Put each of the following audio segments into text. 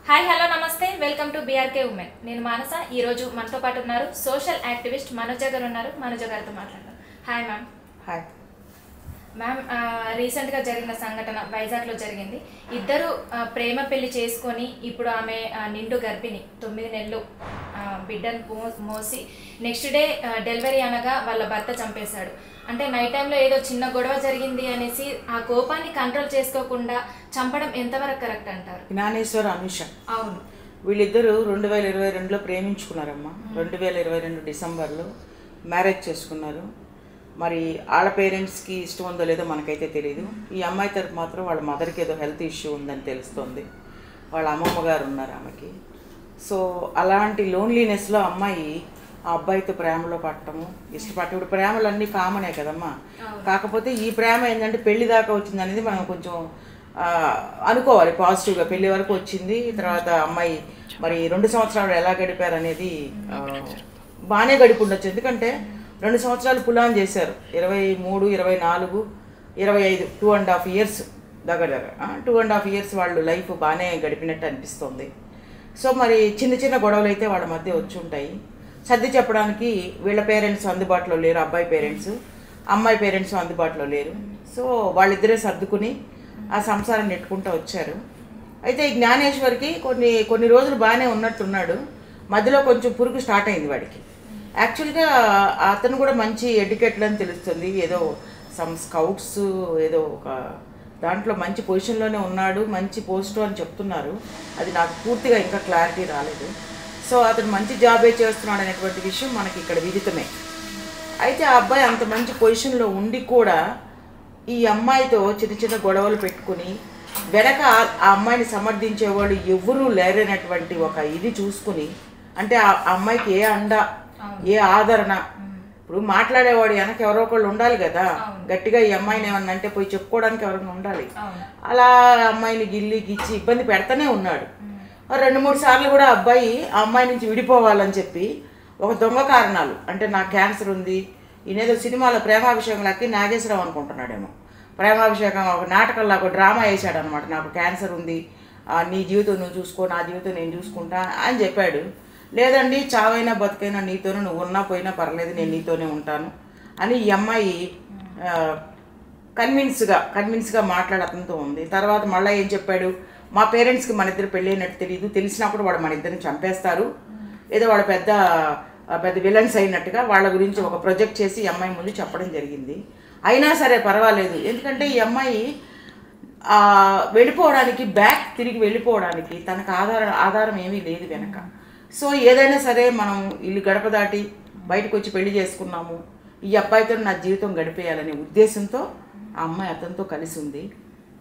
Hi hello నమస్తే welcome to BRK women. నేను మానస. ఈరోజు మనతో పాటు ఉన్నారు సోషల్ యాక్టివిస్ట్ మనోజ గారు ఉన్నారు. మనోజ గారితో మాట్లాడదాం. Hi ma'am. హాయ్ మ్యామ్, రీసెంట్గా జరిగిన సంఘటన వైజాగ్లో జరిగింది. ఇద్దరు ప్రేమ పెళ్లి చేసుకొని ఇప్పుడు ఆమె నిండు గర్భిణి 9 నెలలు బిడ్డను మోసి నెక్స్ట్ డే డెలివరీ అనగా వాళ్ళ భర్త చంపేశాడు. అంటే నైట్ టైంలో ఏదో చిన్న గొడవ జరిగింది అనేసి ఆ కోపాన్ని కంట్రోల్ చేసుకోకుండా చంపడం ఎంతవరకు కరెక్ట్ అంటారు? జ్ఞానేశ్వర్ అనుష అవును, వీళ్ళిద్దరూ 2022లో ప్రేమించుకున్నారమ్మా. 2022 డిసెంబర్లో మ్యారేజ్ చేసుకున్నారు. మరి వాళ్ళ పేరెంట్స్కి ఇష్టం ఉందో లేదో మనకైతే తెలియదు. ఈ అమ్మాయి తరపు మాత్రం వాళ్ళ మదర్కి ఏదో హెల్త్ ఇష్యూ ఉందని తెలుస్తుంది. వాళ్ళ అమ్మమ్మ గారు ఉన్నారు ఆమెకి. సో అలాంటి లోన్లీనెస్లో అమ్మాయి ఆ అబ్బాయితో ప్రేమలో పట్టడము ఇష్టపడటం. ఇప్పుడు ప్రేమలు అన్నీ కామనే కదమ్మా. కాకపోతే ఈ ప్రేమ ఏంటంటే పెళ్లి దాకా వచ్చింది అనేది మనం కొంచెం అనుకోవాలి పాజిటివ్గా. పెళ్లి వరకు వచ్చింది. తర్వాత అమ్మాయి మరి 2 సంవత్సరాలు ఎలా గడిపారు అనేది బాగానే గడిపి ఉండొచ్చు. ఎందుకంటే 2 సంవత్సరాలు పులాన్ చేశారు. 23, 24, 25 2.5 years దగ్గర 2.5 years వాళ్ళు లైఫ్ బాగానే గడిపినట్టు అనిపిస్తుంది. సో మరి చిన్న చిన్న గొడవలు అయితే వాళ్ళ మధ్య వచ్చి ఉంటాయి. సర్ది చెప్పడానికి వీళ్ళ పేరెంట్స్ అందుబాటులో లేరు. అబ్బాయి పేరెంట్స్, అమ్మాయి పేరెంట్స్ అందుబాటులో లేరు. సో వాళ్ళిద్దరే సర్దుకుని ఆ సంసారం నెట్టుకుంటూ వచ్చారు. అయితే ఈ జ్ఞానేశ్వర్కి కొన్ని రోజులు బాగానే ఉన్నట్టున్నాడు. మధ్యలో కొంచెం పురుగు స్టార్ట్ అయింది వాడికి. యాక్చువల్గా అతను కూడా మంచి ఎడ్యుకేటెడ్ అని తెలుస్తుంది. ఏదో సమ్ స్కౌట్స్ ఏదో ఒక దాంట్లో మంచి పొజిషన్లోనే ఉన్నాడు, మంచి పోస్టు అని చెప్తున్నారు. అది నాకు పూర్తిగా ఇంకా క్లారిటీ రాలేదు. సో అతను మంచి జాబే చేస్తున్నాడు అనేటువంటి విషయం మనకి ఇక్కడ విదితమే. అయితే ఆ అబ్బాయి అంత మంచి పొజిషన్లో ఉండి కూడా ఈ అమ్మాయితో చిన్న చిన్న గొడవలు పెట్టుకుని వెనక ఆ అమ్మాయిని సమర్థించేవాళ్ళు ఎవరూ లేరనేటువంటి ఒక ఇది చూసుకుని, అంటే ఆ అమ్మాయికి ఏ అండ ఏ ఆదరణ, ఇప్పుడు మాట్లాడేవాడు వెనక ఎవరో ఒకళ్ళు ఉండాలి కదా. గట్టిగా ఈ అమ్మాయిని ఏమన్నా అంటే పోయి చెప్పుకోవడానికి ఎవరైనా ఉండాలి. అలా అమ్మాయిని గిచ్చి ఇబ్బంది పెడతానే ఉన్నాడు. 2-3 సార్లు కూడా అబ్బాయి ఆ అమ్మాయి నుంచి విడిపోవాలని చెప్పి ఒక దొంగ కారణాలు, అంటే నాకు క్యాన్సర్ ఉంది, ఈయనేదో సినిమాలో ప్రేమాభిషేకంలాకి నాగేశ్వరరావు అనుకుంటున్నాడేమో, ప్రేమాభిషేకం ఒక నాటకంలో ఒక డ్రామా వేసాడు అనమాట. నాకు క్యాన్సర్ ఉంది, నీ జీవితం నువ్వు చూసుకో, నా జీవితం నేను చూసుకుంటా అని చెప్పాడు. లేదండి చావైనా బతుకైనా నీతోనే, నువ్వు ఉన్నా పోయినా పర్లేదు, నేను నీతోనే ఉంటాను అని ఈ అమ్మాయి కన్విన్స్గా మాట్లాడుతూ ఉంది. తర్వాత మళ్ళీ ఏం చెప్పాడు, మా పేరెంట్స్కి మన ఇద్దరు పెళ్ళైనట్టు తెలియదు, తెలిసినప్పుడు వాడు మన ఇద్దరిని చంపేస్తారు, ఏదో వాడు పెద్ద విలన్స్ అయినట్టుగా వాళ్ళ గురించి ఒక ప్రొజెక్ట్ చేసి ఈ అమ్మాయి ముందు చెప్పడం జరిగింది. అయినా సరే పర్వాలేదు, ఎందుకంటే ఈ అమ్మాయి వెళ్ళిపోవడానికి తిరిగి వెళ్ళిపోవడానికి తనకు ఆధారం ఏమీ లేదు వెనక. సో ఏదైనా సరే మనం ఇల్లు గడప దాటి బయటకు వచ్చి పెళ్లి చేసుకున్నాము, ఈ అబ్బాయితో నా జీవితం గడిపేయాలనే ఉద్దేశంతో ఆ అమ్మాయి అతనితో కలిసి ఉంది.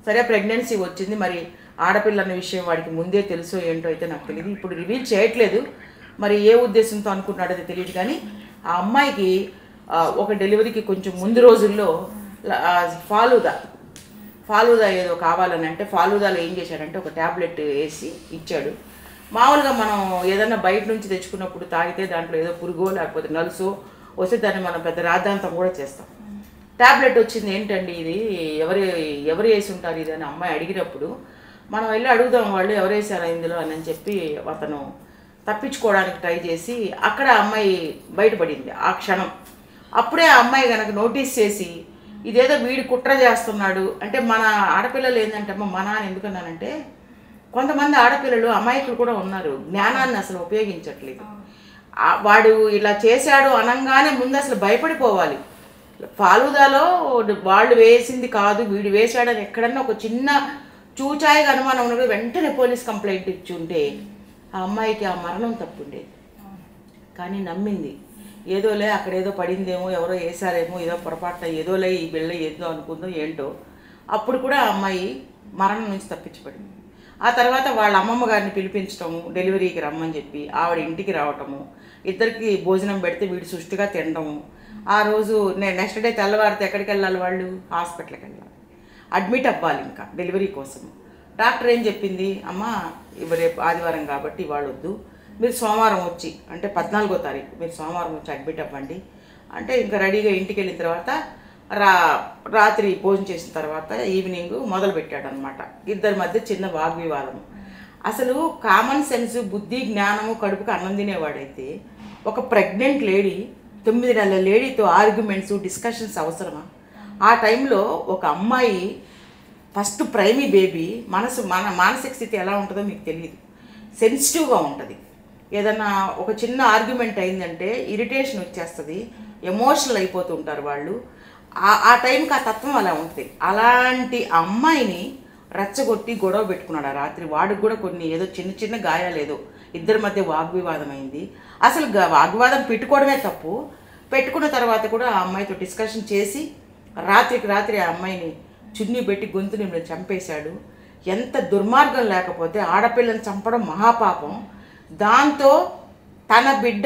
సరే ప్రెగ్నెన్సీ వచ్చింది. మరి ఆడపిల్ల అనే విషయం వాడికి ముందే తెలుసో ఏంటో అయితే నాకు తెలియదు, ఇప్పుడు రివీల్ చేయట్లేదు. మరి ఏ ఉద్దేశంతో అనుకున్నాడో తెలియదు. కానీ ఆ అమ్మాయికి ఒక డెలివరీకి కొంచెం ముందు రోజుల్లో ఫాలూదా ఏదో కావాలని అంటే ఫాలూదాలో ఏం చేశాడంటే ఒక ట్యాబ్లెట్ వేసి ఇచ్చాడు. మామూలుగా మనం ఏదైనా బయట నుంచి తెచ్చుకున్నప్పుడు తాగితే దాంట్లో ఏదో పురుగో లేకపోతే నలుసో వస్తే దాన్ని మనం పెద్ద రాద్ధాంతం కూడా చేస్తాం. ట్యాబ్లెట్ వచ్చింది, ఏంటండి ఇది, ఎవరు వేసి ఉంటారు ఇది అని అమ్మాయి అడిగినప్పుడు మనం వెళ్ళి అడుగుదాం వాళ్ళు ఎవరు వేసారా ఇందులో అని చెప్పి అతను తప్పించుకోవడానికి ట్రై చేసి అక్కడ అమ్మాయి బయటపడింది ఆ క్షణం. అప్పుడే ఆ అమ్మాయి కనుక నోటీస్ చేసి ఇదేదో వీడి కుట్ర చేస్తున్నాడు అంటే, మన ఆడపిల్లలు ఏంటంటే మన అని ఎందుకన్నానంటే కొంతమంది ఆడపిల్లలు అమాయకులు కూడా ఉన్నారు, జ్ఞానాన్ని అసలు ఉపయోగించట్లేదు. వాడు ఇలా చేశాడు అనగానే ముందు అసలు భయపడిపోవాలి. ఫాలూదాలో వాళ్ళు వేసింది కాదు వీడు వేశాడని ఎక్కడన్నా ఒక చిన్న చూచాయిగా అనుమానం ఉన్నప్పుడు వెంటనే పోలీస్ కంప్లైంట్ ఇచ్చి ఉంటే ఆ అమ్మాయికి ఆ మరణం తప్పుండేది. కానీ నమ్మింది, ఏదోలే అక్కడేదో పడిందేమో, ఎవరో వేసారేమో, ఏదో పొరపాటున ఏదోలే ఈ బిళ్ళ ఏదో అనుకుందో ఏంటో. అప్పుడు కూడా ఆ అమ్మాయి మరణం నుంచి తప్పించబడింది. ఆ తర్వాత వాళ్ళ అమ్మమ్మ గారిని పిలిపించటము, డెలివరీకి రమ్మని చెప్పి ఆవిడ ఇంటికి రావటము, ఇద్దరికి భోజనం పెడితే వీడు సుష్టిగా తినడము. ఆ రోజు నెక్స్ట్ డే తెల్లవారితే ఎక్కడికి వెళ్ళాలి, వాళ్ళు హాస్పిటల్కి వెళ్ళాలి, అడ్మిట్ అవ్వాలి ఇంకా డెలివరీ కోసం. డాక్టర్ ఏం చెప్పింది, అమ్మ రేపు ఆదివారం కాబట్టి వాళ్ళు వద్దు, మీరు సోమవారం వచ్చి అంటే 14వ తారీఖు మీరు సోమవారం వచ్చి అడ్మిట్ అవ్వండి అంటే ఇంకా రెడీగా ఇంటికి వెళ్ళిన తర్వాత రాత్రి భోజనం చేసిన తర్వాత ఈవినింగ్ మొదలు పెట్టాడు అనమాట. ఇద్దరి మధ్య చిన్న వాగ్వివాదం. అసలు కామన్ సెన్స్, బుద్ధి, జ్ఞానము, కడుపుకి అన్నం తినేవాడైతే ఒక ప్రెగ్నెంట్ లేడీ, 9 నెలల లేడీతో ఆర్గ్యుమెంట్స్, డిస్కషన్స్ అవసరమా? ఆ టైంలో ఒక అమ్మాయి ఫస్ట్ ప్రైమీ బేబీ మానసిక స్థితి ఎలా ఉంటుందో మీకు తెలియదు. సెన్సిటివ్గా ఉంటుంది. ఏదన్నా ఒక చిన్న ఆర్గ్యుమెంట్ అయిందంటే ఇరిటేషన్ వచ్చేస్తుంది, ఎమోషనల్ అయిపోతూ ఉంటారు వాళ్ళు. ఆ టైంకి ఆ తత్వం అలా ఉంటుంది. అలాంటి అమ్మాయిని రెచ్చగొట్టి గొడవ పెట్టుకున్నాడు ఆ రాత్రి. వాడికి కూడా కొన్ని ఏదో చిన్న చిన్న గాయాలు, ఏదో ఇద్దరి మధ్య వాగ్వివాదం అయింది. అసలు వాగ్వివాదం పెట్టుకోవడమే తప్పు. పెట్టుకున్న తర్వాత కూడా ఆ అమ్మాయితో డిస్కషన్ చేసి రాత్రికి రాత్రి ఆ అమ్మాయిని చున్నీ పెట్టి గొంతుని చంపేశాడు. ఎంత దుర్మార్గం లేకపోతే! ఆడపిల్లని చంపడం మహాపాపం. దాంతో తన బిడ్డ,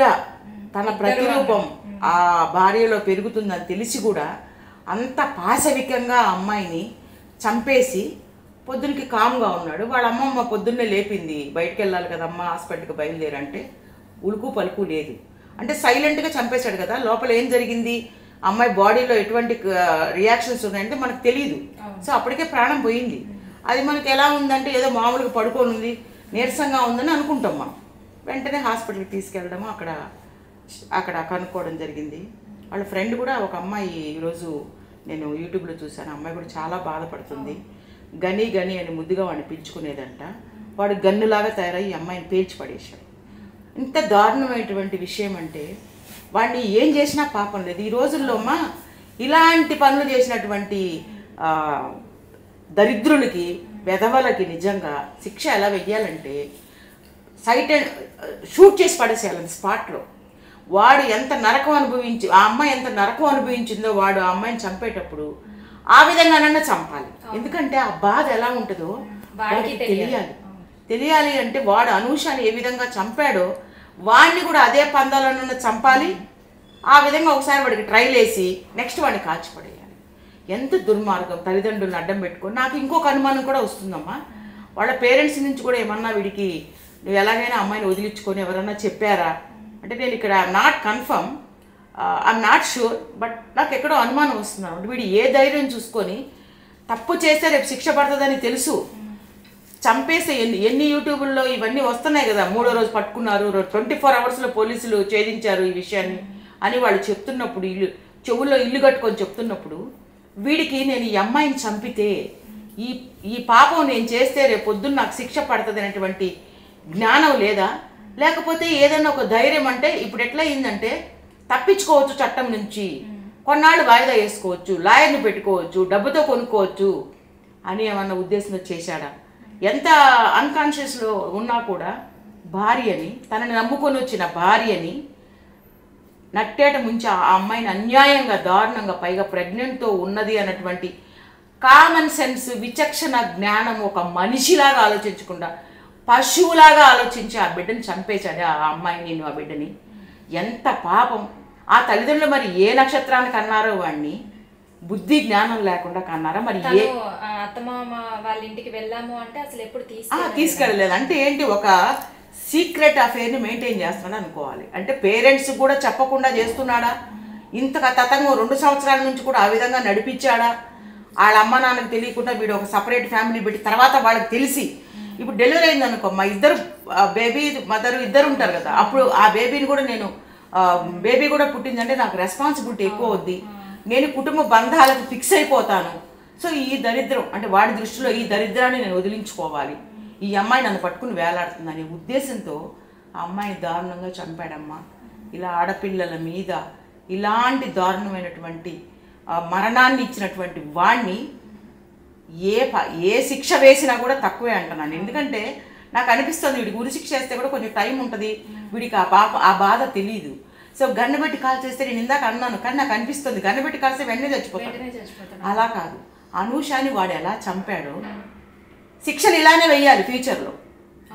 తన ప్రతిరూపం ఆ భార్యలో పెరుగుతుందని తెలిసి కూడా అంత పాశవికంగా ఆ అమ్మాయిని చంపేసి పొద్దునకి కామ్గా ఉన్నాడు. వాళ్ళ అమ్మమ్మ పొద్దున్నే లేపింది, బయటకు వెళ్ళాలి కదమ్మా హాస్పిటల్కి బయలుదేరంటే ఉలుకు పలుకు లేదు. అంటే సైలెంట్గా చంపేశాడు కదా. లోపల ఏం జరిగింది, అమ్మాయి బాడీలో ఎటువంటి రియాక్షన్స్ ఉన్నాయంటే మనకు తెలియదు. సో అప్పటికే ప్రాణం పోయింది. అది మనకి ఎలా ఉందంటే ఏదో మామూలుగా పడుకొని ఉంది, నీరసంగా ఉందని అనుకుంటాం మనం. వెంటనే హాస్పిటల్కి తీసుకెళ్ళడము, అక్కడ కనుక్కోవడం జరిగింది. వాళ్ళ ఫ్రెండ్ కూడా ఒక అమ్మాయి ఈరోజు నేను యూట్యూబ్లో చూశాను, అమ్మాయి కూడా చాలా బాధపడుతుంది. గని గని అని ముద్దుగా వాడిని పిలుచుకునేదంట. వాడు గన్నులాగా తయారయ్యి అమ్మాయిని పేల్చి పడేశాడు. ఇంత దారుణమైనటువంటి విషయం అంటే వాడిని ఏం చేసినా పాపం లేదు. ఈ రోజుల్లో అమ్మా ఇలాంటి పనులు చేసినటువంటి దరిద్రులకి, వెధవలకి నిజంగా శిక్ష ఎలా వెయ్యాలంటే సైట్ అండ్ షూట్ చేసి పడేసేయాలి స్పాట్లో. వాడు ఎంత నరకం ఆ అమ్మాయి ఎంత నరకం అనుభవించిందో వాడు ఆ అమ్మాయిని చంపేటప్పుడు ఆ విధంగానన్నా చంపాలి. ఎందుకంటే ఆ బాధ ఎలా ఉంటుందో వాడికి తెలియాలి. అంటే వాడు అనూషని ఏ విధంగా చంపాడో వాడిని కూడా అదే పందాలన్న చంపాలి. ఆ విధంగా ఒకసారి వాడికి ట్రైల్ వేసి నెక్స్ట్ వాడిని కాల్చిపడేయాలి. ఎంత దుర్మార్గం! తల్లిదండ్రులను అడ్డం పెట్టుకొని. నాకు ఇంకొక అనుమానం కూడా వస్తుందమ్మా, వాళ్ళ పేరెంట్స్ నుంచి కూడా ఏమన్నా వీడికి నువ్వు ఎలాగైనా అమ్మాయిని వదిలించుకొని ఎవరన్నా చెప్పారా అంటే, నేను ఇక్కడ not confirm, I'm not sure, but నాకు ఎక్కడో అనుమానం వస్తున్నాను. వీడు ఏ ధైర్యం చూసుకొని తప్పు చేస్తే రేపు శిక్ష పడుతుందని తెలుసు చంపేస్తే ఎన్ని యూట్యూబుల్లో ఇవన్నీ వస్తున్నాయి కదా, 3వ రోజు పట్టుకున్నారు, 24 అవర్స్లో పోలీసులు ఛేదించారు ఈ విషయాన్ని అని వాళ్ళు చెప్తున్నప్పుడు, చెవుల్లో ఇల్లు కట్టుకొని చెప్తున్నప్పుడు, వీడికి నేను ఈ అమ్మాయిని చంపితే ఈ పాపం నేను చేస్తే రేపు పొద్దున్న నాకు శిక్ష పడుతుంది అనేటువంటి జ్ఞానం లేదా? లేకపోతే ఏదైనా ఒక ధైర్యం అంటే ఇప్పుడు ఎట్లా అయిందంటే తప్పించుకోవచ్చు చట్టం నుంచి, కొన్నాళ్ళు వాయిదా వేసుకోవచ్చు, లాయర్ని పెట్టుకోవచ్చు, డబ్బుతో కొనుక్కోవచ్చు అని ఏమన్నా ఉద్దేశంతో చేశాడా? ఎంత అన్కాన్షియస్లో ఉన్నా కూడా భార్యని, తనని నమ్ముకొని వచ్చిన భార్యని నట్టేట ముంచి ఆ అమ్మాయిని అన్యాయంగా, దారుణంగా, పైగా ప్రెగ్నెంట్తో ఉన్నది అన్నటువంటి కామన్ సెన్స్, విచక్షణ జ్ఞానం ఒక మనిషిలాగా ఆలోచించకుండా పశువులాగా ఆలోచించి ఆ బిడ్డని చంపేశాడు. ఆ అమ్మాయిని, ఆ బిడ్డని. ఎంత పాపం! ఆ తల్లిదండ్రులు మరి ఏ నక్షత్రానికి అన్నారో వాడిని, బుద్ధి జ్ఞానం లేకుండా కన్నారా? మరి ఏ అత్తమామ వాళ్ళ ఇంటికి వెళ్ళాము అంటే అసలు ఎప్పుడు తీసుకెళ్ళలేదు. అంటే ఏంటి, ఒక సీక్రెట్ అఫేర్ని మెయింటైన్ చేస్తున్నాడు అనుకోవాలి. అంటే పేరెంట్స్ కూడా చెప్పకుండా చేస్తున్నాడా? ఇంతగా తతంగం 2 సంవత్సరాల నుంచి కూడా ఆ విధంగా నడిపించాడా? వాళ్ళ అమ్మ నాన్నకు తెలియకుండా వీడు ఒక సపరేట్ ఫ్యామిలీ పెట్టి తర్వాత వాళ్ళకి తెలిసి, ఇప్పుడు డెలివరీ అయింది అనుకో, మా ఇద్దరు బేబీ మదర్ ఇద్దరు ఉంటారు కదా, అప్పుడు ఆ బేబీని కూడా నేను బేబీ కూడా పుట్టిందంటే నాకు రెస్పాన్సిబిలిటీ ఎక్కువ అవుద్ది, నేను కుటుంబ బంధాలకు ఫిక్స్ అయిపోతాను. సో ఈ దరిద్రం అంటే వాడి దృష్టిలో ఈ దరిద్రాన్ని నేను వదిలించుకోవాలి, ఈ అమ్మాయి నన్ను పట్టుకుని వేలాడుతుందనే ఉద్దేశంతో ఆ అమ్మాయిని దారుణంగా చంపాడమ్మా. ఇలా ఆడపిల్లల మీద ఇలాంటి దారుణమైనటువంటి మరణాన్ని ఇచ్చినటువంటి వాడిని ఏ శిక్ష వేసినా కూడా తక్కువే అంటున్నాను. ఎందుకంటే నాకు అనిపిస్తుంది వీడికి ఉరి శిక్ష వేస్తే కూడా కొంచెం టైం ఉంటుంది, వీడికి ఆ బాధ తెలియదు. సో గన్ను పెట్టి కాల్ చేస్తే నేను ఇందాక అన్నాను, కానీ నాకు అనిపిస్తుంది గన్ను పెట్టి కాల్స్తే వెంటనే చచ్చిపోతాడు. అలా కాదు, అనూషాని వాడు ఎలా చంపాడో శిక్షలు ఇలానే వెయ్యాలి ఫ్యూచర్లో.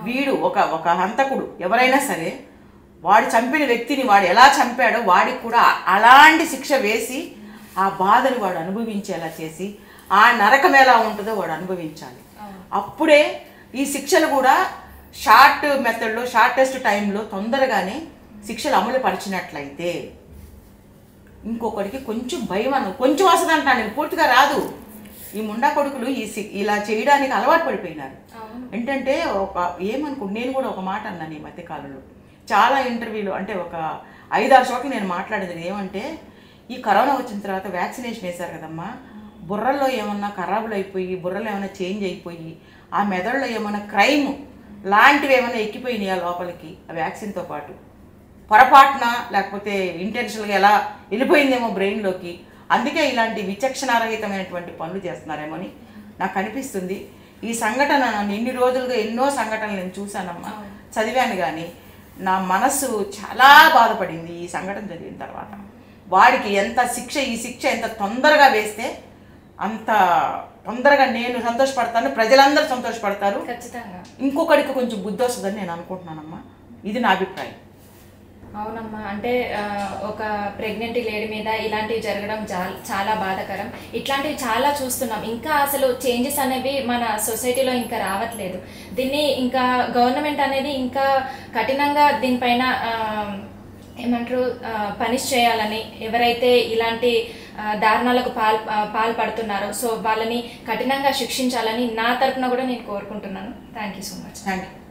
వీడు ఒక హంతకుడు ఎవరైనా సరే, వాడు చంపిన వ్యక్తిని వాడు ఎలా చంపాడో వాడికి కూడా అలాంటి శిక్ష వేసి ఆ బాధను వాడు అనుభవించేలా చేసి, ఆ నరకం ఎలా ఉంటుందో వాడు అనుభవించాలి. అప్పుడే ఈ శిక్షలు కూడా షార్ట్ మెథడ్లో, షార్టెస్ట్ టైంలో తొందరగానే శిక్షలు అమలు పరిచినట్లయితే ఇంకొకరికి కొంచెం భయం కొంచెం వస్తుంది అంటాను, పూర్తిగా రాదు. ఈ ముండా కొడుకులు ఇలా చేయడానికి అలవాటు పడిపోయినారు. అవును. ఏంటంటే నేను కూడా ఒక మాట అన్నాను ఈ మధ్యకాలంలో చాలా ఇంటర్వ్యూలు, అంటే ఒక 5-6 చోట్ల నేను మాట్లాడేది ఏమంటే, ఈ కరోనా వచ్చిన తర్వాత వ్యాక్సినేషన్ వేశారు కదమ్మా, బుర్రల్లో ఏమన్నా ఖరాబులు అయిపోయి, బుర్రలో ఏమైనా చేంజ్ అయిపోయి, ఆ మెదడులో ఏమైనా క్రైమ్ లాంటివి ఏమైనా ఎక్కిపోయినాయా లోపలికి ఆ వ్యాక్సిన్తో పాటు, పొరపాటున లేకపోతే ఇంటెన్షనల్గా ఎలా వెళ్ళిపోయిందేమో బ్రెయిన్లోకి, అందుకే ఇలాంటి విచక్షణారహితమైనటువంటి పనులు చేస్తున్నారేమో అని నాకు అనిపిస్తుంది. ఈ సంఘటన నన్ను ఇన్ని రోజులుగా ఎన్నో సంఘటనలు నేను చూశానమ్మా, చదివాను, కానీ నా మనసు చాలా బాధపడింది ఈ సంఘటన జరిగిన తర్వాత. వాడికి ఈ శిక్ష ఎంత తొందరగా వేస్తే అంత తొందరగా నేను సంతోషపడతాను, ప్రజలందరూ సంతోషపడతారు, ఖచ్చితంగా ఇంకొకరికి కొంచెం బుద్ధి వస్తుందని నేను అనుకుంటున్నానమ్మా. ఇది నా అభిప్రాయం. అవునమ్మా, అంటే ఒక ప్రెగ్నెంట్ లేడీ మీద ఇలాంటివి జరగడం చాలా బాధాకరం. ఇట్లాంటివి చాలా చూస్తున్నాం. ఇంకా అసలు చేంజెస్ అనేవి మన సొసైటీలో ఇంకా రావట్లేదు. దీన్ని ఇంకా గవర్నమెంట్ అనేది ఇంకా కఠినంగా దీనిపైన ఏమంటారు పనిష్ చేయాలని, ఎవరైతే ఇలాంటి దారుణాలకు పాల్పడుతున్నారో సో వాళ్ళని కఠినంగా శిక్షించాలని నా తరపున కూడా నేను కోరుకుంటున్నాను. Thank you so much. Thank you.